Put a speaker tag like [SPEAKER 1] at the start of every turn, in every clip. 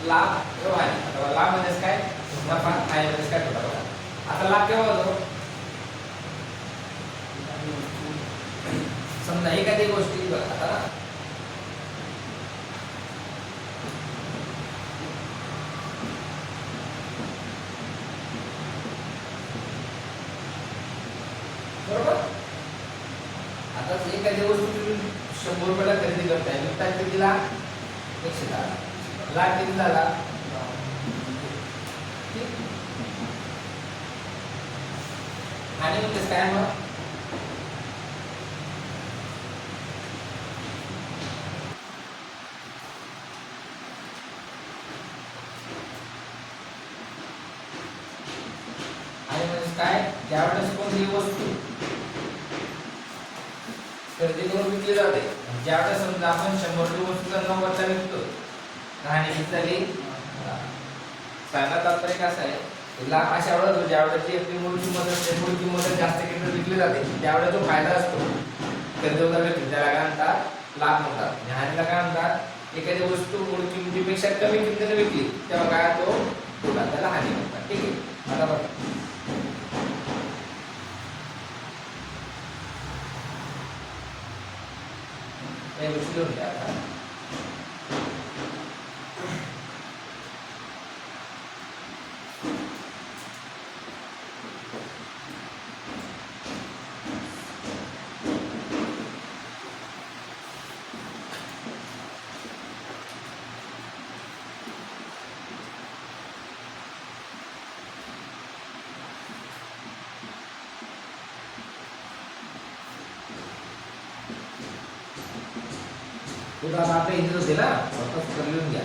[SPEAKER 1] लाभ व हानी. आता लाभ म्हणजे काय, नफा, हानी म्हणजे काय तोटा. बघा आता लाभ केव्हा होतो, समजा एखादी गोष्टी आता बरोबर. आता एखादी वस्तू तुम्ही 100 रुपयाला खरेदी करताय, विकताय कितीला, 110. लाभ किती झाला, हानी म्हणजे काय मग, आणि म्हणजे काय, ज्यावेळेस कोणती वस्तू खरेदी करून विकली जाते, ज्यावेळेस समजा आपण 100 रुपये वस्तू जर 90 विकतो, हानी किती झाली. सांगा तात्पर्य कसं आहे, लाभ अशा वेळेस ज्यावेळेस ती आपली मूळ किंमत असते, मूळ किंमत जास्त किंमत विकली जाते, त्यावेळेस जो फायदा असतो खरेदीदार व्यक्ती, त्याला काय म्हणतात, लाभ म्हणतात. हानीला काय म्हणतात, एखादी वस्तू मूळ किमतीपेक्षा कमी किमतीने विकली तेव्हा काय तो तोटा, त्याला हानी म्हणतात. ठीक आहे. आता बघा हे गोष्टी लिहून घ्या. आता तुला आता इथे होते ना, फक्त लिहून घ्या.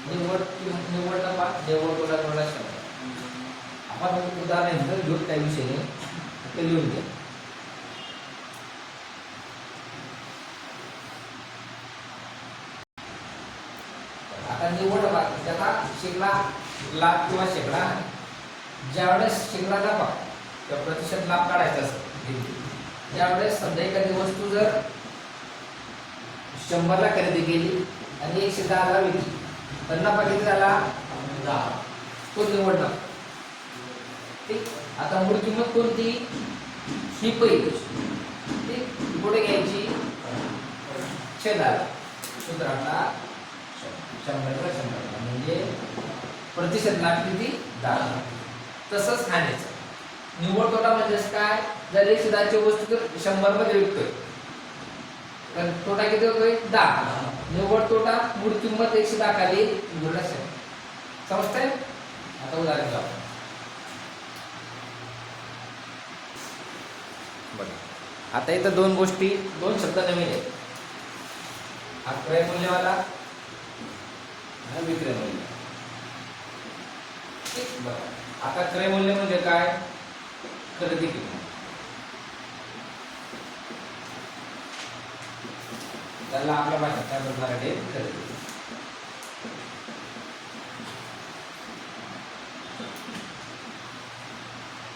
[SPEAKER 1] निवड नफा, निवड तोटा, तोटा शंभर. आपण उदाहरण घेऊ त्या विषयी, ते लिहून घ्या. आता निवड नफा, त्याचा शेकडा, लाभ किंवा शेकडा, ज्यावेळेस शेकडा नफा किंवा प्रतिशत लाभ काढायचा असतो, त्यावेळेस समजा एखादी वस्तू जर 100 ला खरेदी केली आणि 110 ला विकली, तर नफा किती झाला, 10. तो निवडला. ठीक. आता मूळ किंमत कोणती, ही पहिली. ठीक. पुढे घ्यायची छेदाला, सूत्राला 100 म्हणजे प्रतिशत लाभ किती, 10. तसंच हानीचं निवड तोटा म्हणजे काय, जर 110 ची वस्तू जर 100 मध्ये विकतोय, तर तोटा किती होतोय, 10. निवड तोटा, मूळ किंमत 110 खाली निवडला शंभर. समजतंय. आता उदाहरण घ्या. बघा आता इथं दोन गोष्टी, दोन शब्द नवीन आहेत. हा क्रय मूल्यवाला, हा विक्रय मूल्य. ठीक. बघा आता क्रय मूल्य म्हणजे काय, खरेदी किंमत. त्याला आपल्या भाषेत काय म्हणतात, मराठीत खरेदी.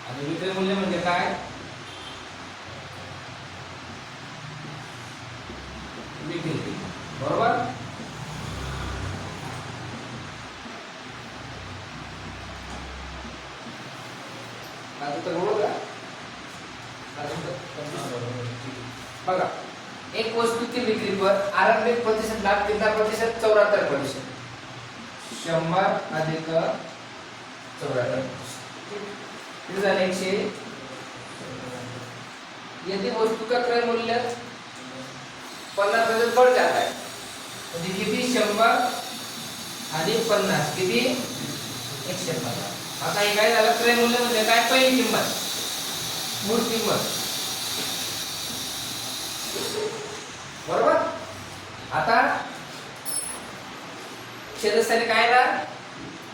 [SPEAKER 1] आणि विक्रय मूल्य म्हणजे काय, विक्री किंमत. बरोबर. बघा एक वस्तूची विक्रीवर आरंभिक प्रतिशत लाभ कितना प्रतिशत, 74%. 100 अधिक 74, किती झाले, 100. यदि वस्तू का क्रय मूल्य 50% बढ़ जाता है, म्हणजे किती, 100 आणि 50 किती, 150. आता हे काय झालं, क्रय मूल्य म्हणजे काय, पहिली किंमत, मूळ किंमत. बरोबर. आता छेदस्थानी काय ना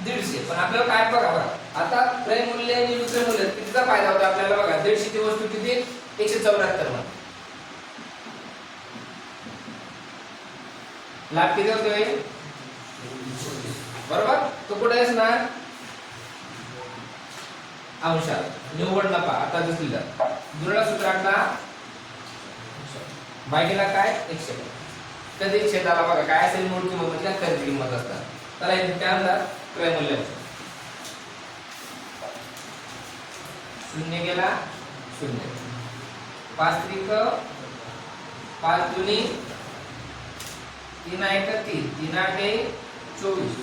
[SPEAKER 1] 150, पण आपल्याला काय बघा बघा आता क्रय मूल्य आणि विक्रय मूल्य कितीचा फायदा होतो आपल्याला बघा. 150 ची वस्तू किती 174 मध्ये लाभ किती होतोय बरोबर. तो कुठे असणार अंशात निव्वळ नफा. आता दिसलं दुसऱ्या सूत्रातला भागिला काय 100. कधी छेदाला बघा काय असेल मूळ किंमत म्हणजे खरेदी किंमत असतात. त्याला इथे काय म्हणतात क्रय मूल्य. शून्य गेला शून्य. 5 त्रिक 5 दुनी 3 1 3 3 8 24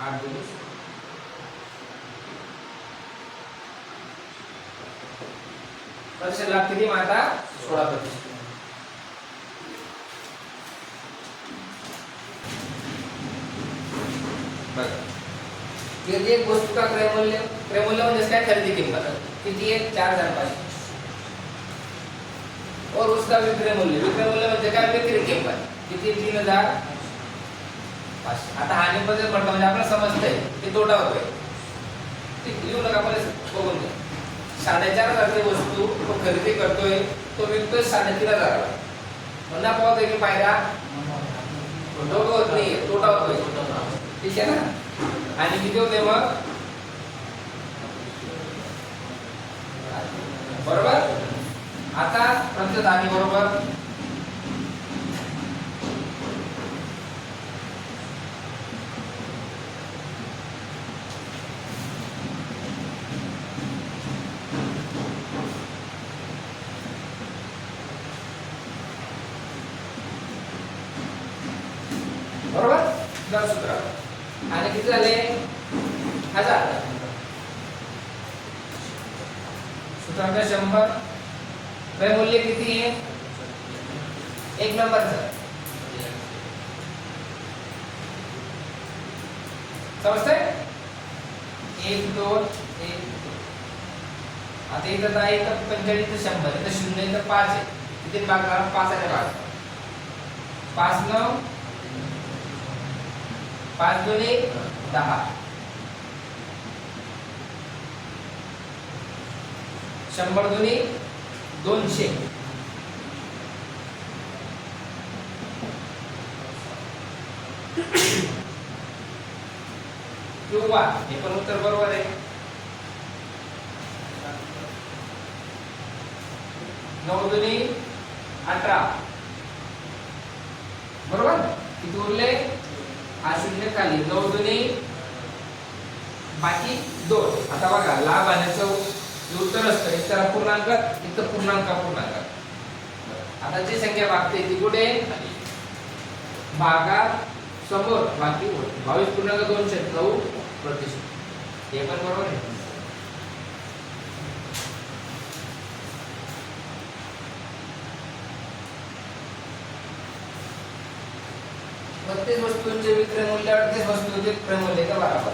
[SPEAKER 1] 8 दुनी प्रतिशत लाभ किती माता 16%. बघा एक वस्तू का क्रय मूल्य म्हणजे काय खरेदी किंमत किती आहे 4500. और उसका विक्रय मूल्य म्हणजे काय विक्री किंमत किती 3500. आता हानी बद्दल म्हटलं म्हणजे आपल्याला समजतंय की तोटा होतोय. ठीक लिहू नका पण बघून घ्या. 4500 वस्तू तो खरेदी करतोय तो विकतोय 3500. पुन्हा पाहतोय की फायदा तोटा होत नाही तोटा होतोय. ठीक आहे ना. आणि किती होते मग बरोबर. आता प्रत्येक आणि बरोबर बरोबर दर सूत्र. आणि किती झाले 1000. सूत्रांक 100. क्रय मूल्य किती आहे 1 नंबरचं समजतंय 1 2 1. आता इथं आहे इथं 45 100 इथं 0 इथं 5 आहे. किती भाग करा 5 आणि 5 5 9 5 दुनी 10. 100 दुनी 200. किंवा हे पण उत्तर बरोबर आहे. 9 दुनी 18 बरोबर. किती उरले हा शून्य खाली 9 दुनी बाकी 2. आता बघा लाभ आण्याचं उत्तर असतं एक तर पूर्णांक इथं पूर्णांक. आता जी संख्या भागते ती कुठे भागात समोर बाकी 22.209%. हे पण बरोबर आहे. प्रत्येक वस्तूंचे विक्रय मूल्य 38 वस्तूंचे क्रय मूल्य का बरोबर.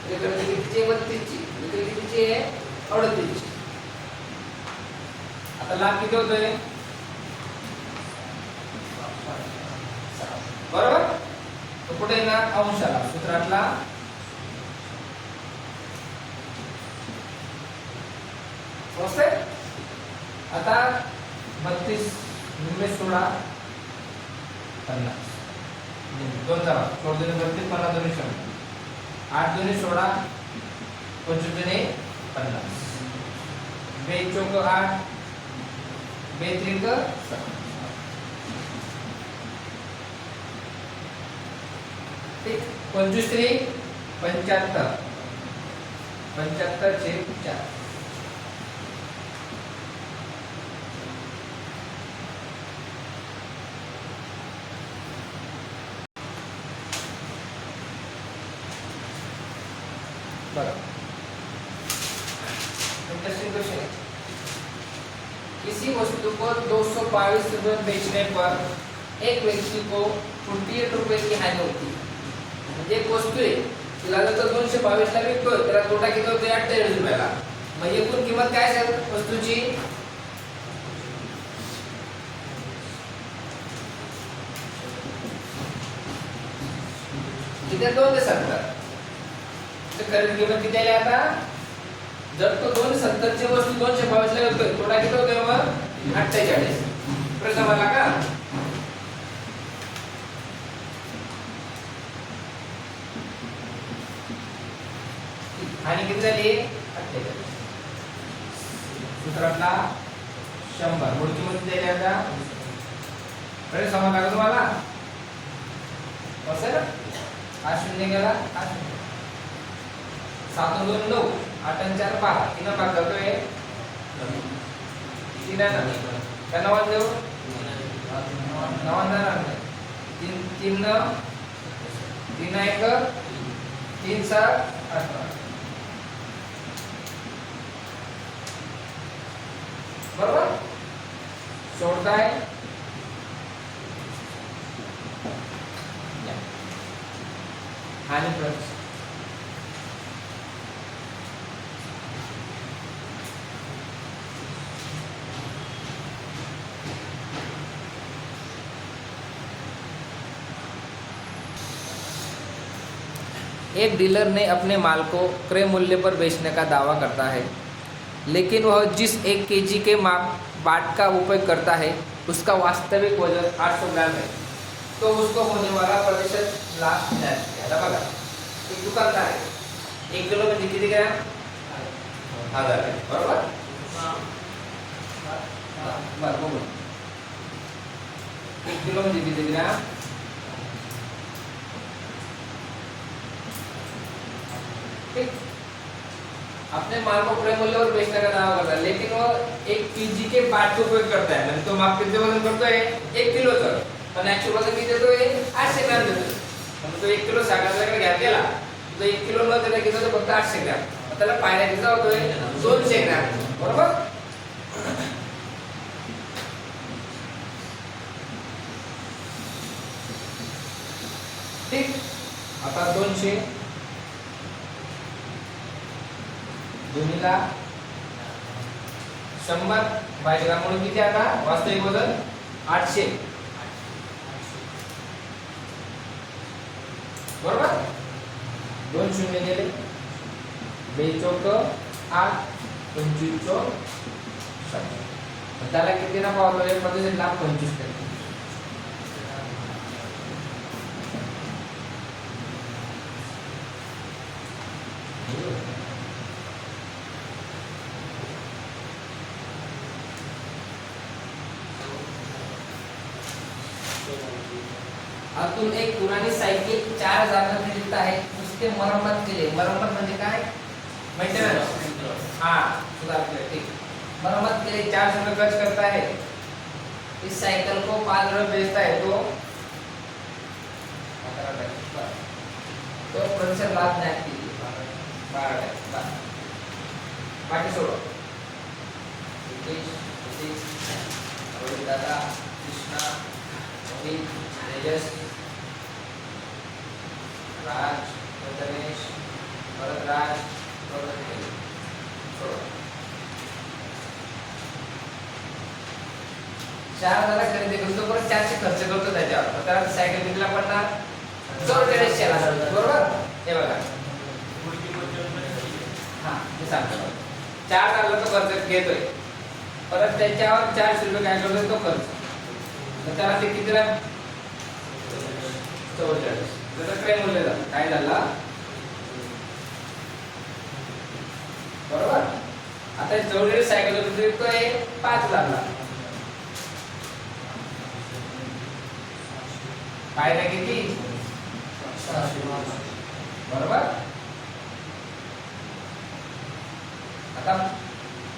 [SPEAKER 1] विक्रय कितीचे 32 ची विक्री कितीची आहे 38 ची. आता लाभ किती होतोय बरोबर. तो कुठे ना अंशाला सूत्रातला समजतंय. आता 32 गुणिले 16 50 दोन जमा 16 दुनी 32 50 दुनी 100 8 दुनी 16 25 दुनी 50 2 चौक 8 2 त्रिक 7. ठीक 25 त्रिक 75 75 छेद 4. इंटरेस्टिंग क्वेश्चन है. किसी वस्तु को 222 रुपये बेचने पर एक व्यक्ति को 48 रुपये की हानि होती है. म्हणजे एक वस्तू आहे तिला जर 222 ला विकतोय त्याला तोटा किती होतोय 48 रुपयाला. मग एकूण किंमत काय असेल वस्तूची किती 270. खरेदी किंमत किती आली आता? जर तो 270 ची वस्तू 222 ला विकतोय, तोटा किती होतोय मग? 48. प्रश्न मला का? आणि किती झाली? 48. सूत्रातला 100 मूळ किंमत किती आली आता? प्रश्न समजला का तुम्हाला? कसं हा शून्य गेला, हा शून्य. 7 2 9 8 आणि 4 12 तीन भाग करतोय 3 आहे का 9 देऊ 9 जाणार 3 3 3 1 3 7 18 बरोबर सोडताय आणि प्लस एक डीलर ने अपने माल को क्रय मूल्य पर बेचने का दावा करता है, लेकिन वह जिस 1 केजी के बाट का उपयोग करता है उसका वास्तविक वजन 800 ग्राम है, तो उसको होने वाला प्रतिशत लाभ ज्ञात बघा. एक दुकानदार आहे 1 किलो म्हणजे किती ग्रॅम? 1000 ग्रॅम. बरोबर बरोबर 1 किलो म्हणजे किती ग्रॅम? ठीक. अपने माल को क्रय मूल्य पर बेचने का दावा करता है, लेकिन वो 1 केजी के बाट का उपयोग करता है. म्हणजे तो माप किती वजन करतोय? 1 किलोचं. पण ऍक्च्युअल वजन किती देतोय? 800 ग्रॅम देतोय. म्हणजे तो 1 किलो साखरेचा घ्या केला तो 1 किलो न देता किती होतो? फक्त 800 ग्रॅम. त्याला पायऱ्या किती होतोय? 200 ग्रॅम. बरोबर ठीक. आता 200 दोन्हीला 100 बाय ग्राम किती आता? वास्तविक वजन 800 बरोबर 2 शून्य गेले 2 चौक 8 25 चौक 7. त्याला किती ना पावतो? प्रतिशत लाभ 25%. अतुल एक पुरानी साइकिल 4000 में खरीदता है, उसके मरम्मत के लिए, मरम्मत म्हणजे काय? मेंटेनेंस. हाँ सुधार के लिए. ठीक. मरम्मत के लिए 400 रुपये खर्च करता है. इस साइकिल को 5 रुपये बेचता है तो प्रतिशत लाभ ज्ञात कीजिए. 12 बाकी सोडो. दादा कृष्णा तेजस राज प्रथमेश भरतराज चार हजार खरेदी करतो परत 400 खर्च करतो त्याच्यावर. तर सायकल कितीला पडणार? 4400. बरोबर हे बघा हा ते सांगतो 4000 तो खर्च घेतोय परत त्याच्यावर 400 रुपये काय करतोय तो खर्च. तर त्याला ते कितीला? 44. त्याचं क्रय मूल्य झालं काय झालं? बरोबर आता 44 सायकल विकतोय 5000 ला. फायदा किती? 600. बरोबर आता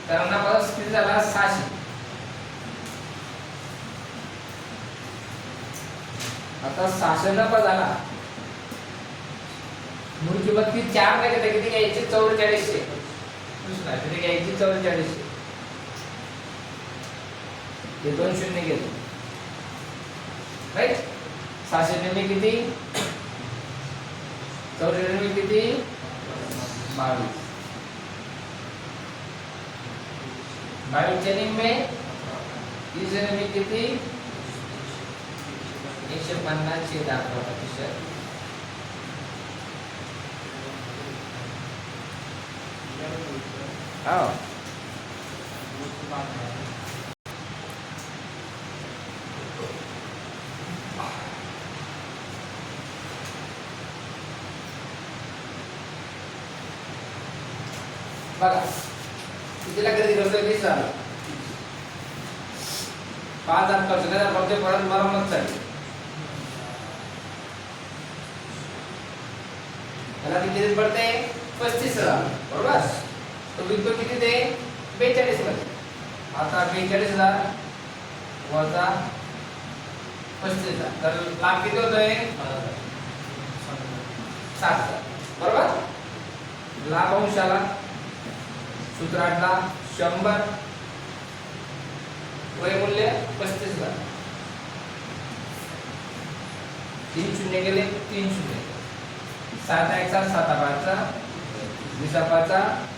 [SPEAKER 1] त्यांना बस किती झाला? 600. आता 600 नफा झाला. मूळ किंमत किती? 4 नाही का? किती घ्यायची? 4400. दुसरा किती घ्यायची? 4400. हे 2 शून्य घेतो राईट. 600 ने किती? 44 ने किती? 22. 22 च्या निम्मे 30 ने किती? 150 चे 10%. हो बघा कितीला खरेदी करतोय 20,000 5,000 खर्च केला फक्त परत मरम्मत झाली त्याला किती पडते 35,000 बरोबर तो विकतो किती ते 42 मध्ये आता 42,000 वजा 35,000 तर लाभ किती होतोय 7,000 बरोबर लाभ अंशाला सूत्रातला 100 वय मूल्य 35,000 3 शून्य गेले 3 शून्य 7 1 7 5 20 5